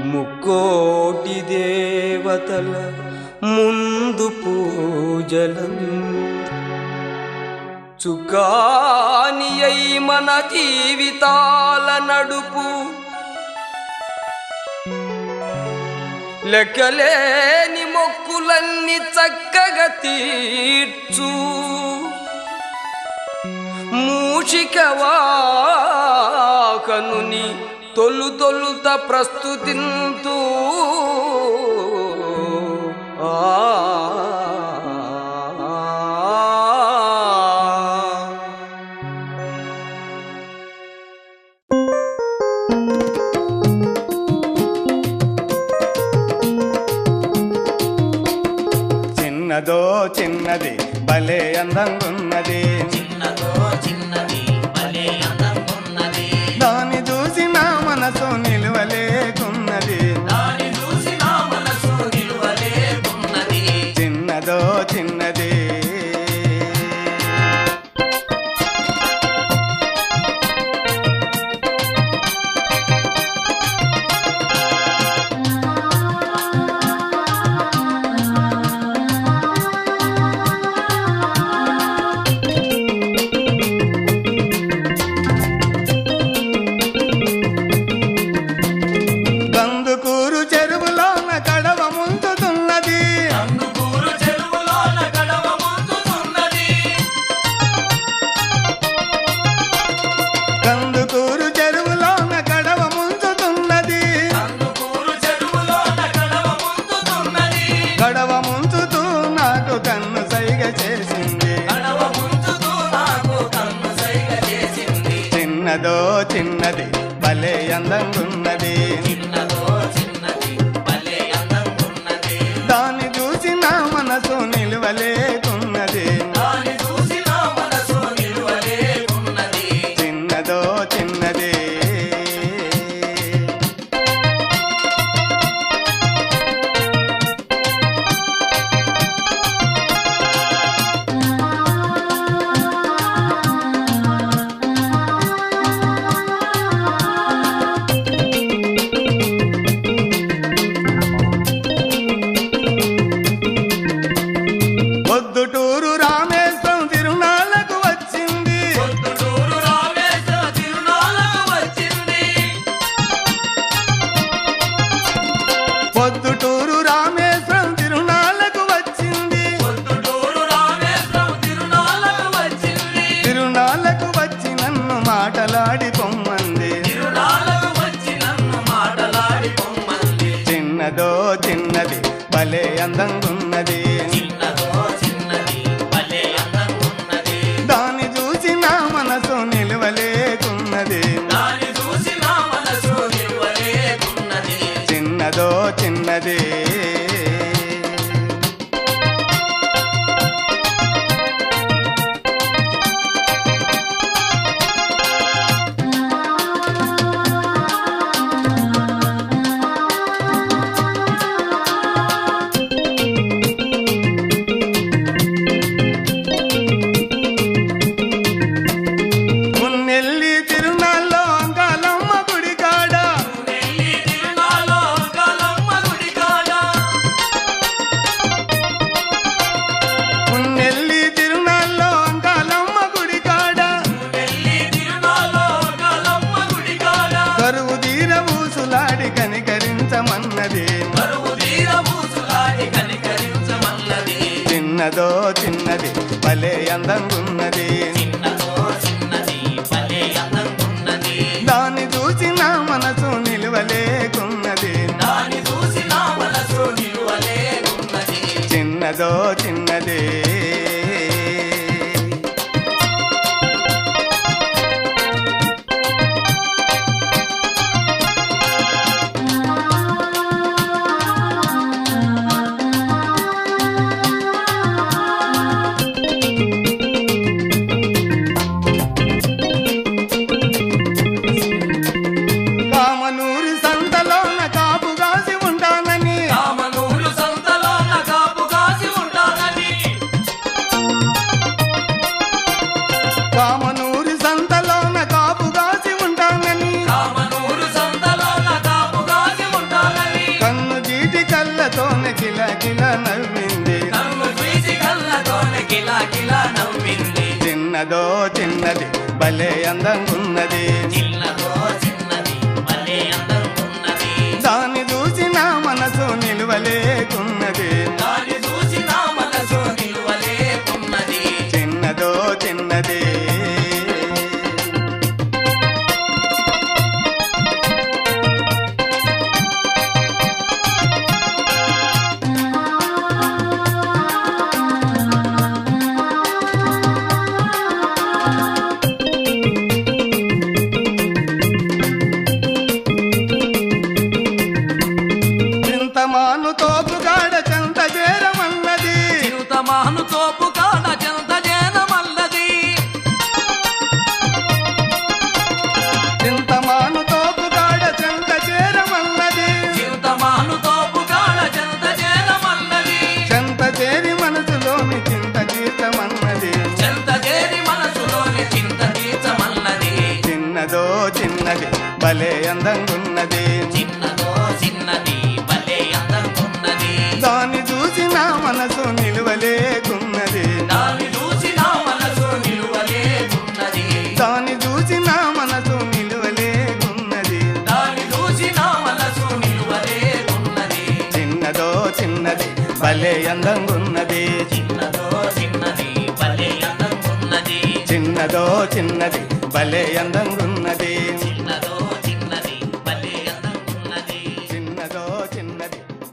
ముక్కోటి దేవతల ముందు పూజలను చుక్కాని అయి మన జీవితాల నడుపు లెక్కలేని మొక్కులన్నీ చక్కగా తీర్చు మూషిక వాహనుని తొలుత ప్రస్తుతింతూ చిన్నదో చిన్నది భలే అందంగున్నది, చిన్నదో చిన్నది భలే అందంగున్నది, దాన్ని చూసి నా మనసు నిలువలేకున్నది, దాని చూసి నా మనసు నిలువలేకున్నది. చిన్నదో చిన్నది చిన్నదో చిన్నది భలే అందంగున్నది, చిన్నదో చిన్నది భలే అందంగున్నది, దాన్ని చూసి నా మనసు నిలువలేకున్నది, దాని చూసి నా మనసు నిలువలేకున్నది. చిన్నదో చిన్నది పొద్దుటూరు రామేశ్వరం తిరునాళ్ళకు వచ్చింది, పొద్దుటూరు రామేశ్వరం తిరునాళ్ళకు వచ్చింది, పొద్దుటూరు రామేశ్వరం తిరునాళ్ళకు వచ్చింది, పొద్దుటూరు రామేశ్వరం తిరునాళ్ళకు వచ్చింది, తిరునాళ్ళకు వచ్చి నన్ను మాటలాడి పొమ్మంది, తిరునాళ్ళకు వచ్చి నన్ను మాటలాడి పొమ్మంది. చిన్నదో చిన్నది భలే అందంగున్నది, చిన్నదో చిన్నది భలే అందంగున్నది, దాన్ని చూసి నా మనసు నిలువలేకున్నది, దాని చూసి నా మనసు నిలువలేకున్నది. చిన్నదో చిన్నది మున్నెల్లి తిరునాళ్ళలో అంకాలమ్మ గుడి కాడ, నెల్లి తిరునాళ్ళలో అంకాలమ్మ గుడి కాడ, మున్నెల్లి తిరునాళ్ళలో అంకాలమ్మ గుడి కాడ, నెల్లి తిరునాళ్ళలో అంకాలమ్మ గుడి కాడ, కరువు తీర ఊసులాడి కనికరించమన్నది, కరువు తీర పూసులాడి కనికరించమన్నది. చిన్నదో చిన్నది భలే అందంగున్నది, చిన్నదో చిన్నది భలే అందంగున్నది, దాన్ని చూసి నా మనసు నిలువలేకున్నది, దాని చూసి నా మనసు నిలువలేకున్నది. చిన్నదో చిన్నది కామనూరి సంతలోన కాపు కాసి ఉంటానని, రామనూరు సంతలో నా కాపు కాసి ఉంటానని, కామనూరి సంతలోన కాపు కాసి ఉంటానని, రామనూరు సంతలో నా కాపు కాసి ఉంటానని, చిన్నదో చిన్నది భలే అందంగున్నది చిన్నదో చిన్నది భలే అందంగున్నది దాన్ని చూసి నా మనసు నిలువలేకున్నది దాన్ని చూసి నా మనసు నిలువలేకున్నది చిన్నదో చిన్నది చింతమాను తోపుగాడ చెంత చేరమన్నది చిరుతమాను తోపు కాడ చెంత చేరమల్లది చింతమాను తోపుగాడ చెంత చేరమన్నది చిరుతమాను తోపు కాడ చెంత చేరమల్లది చెంత చేరి మనసులోని చింత తీర్చమన్నది చెంత చేరి మనసులోని చింత తీర్చమన్నది చిన్నదో చిన్నది భలే అందంగున్నది చిన్నదో చిన్నది భలే అందంగున్నది దాన్ని చూసి నా మనసు నిలువలేకున్నది దాన్ని చూసి నా మనసు నిలువలేకున్నది దాన్ని చూసి నా మనసు నిలువలేకున్నది దాన్ని చూసి నా మనసు నిలువలేకున్నది చిన్నదో చిన్నది భలే అందంగున్నది చిన్నదో చిన్నది భలే అందంగున్నది చిన్నదో చిన్నది భలే అందంగున్నది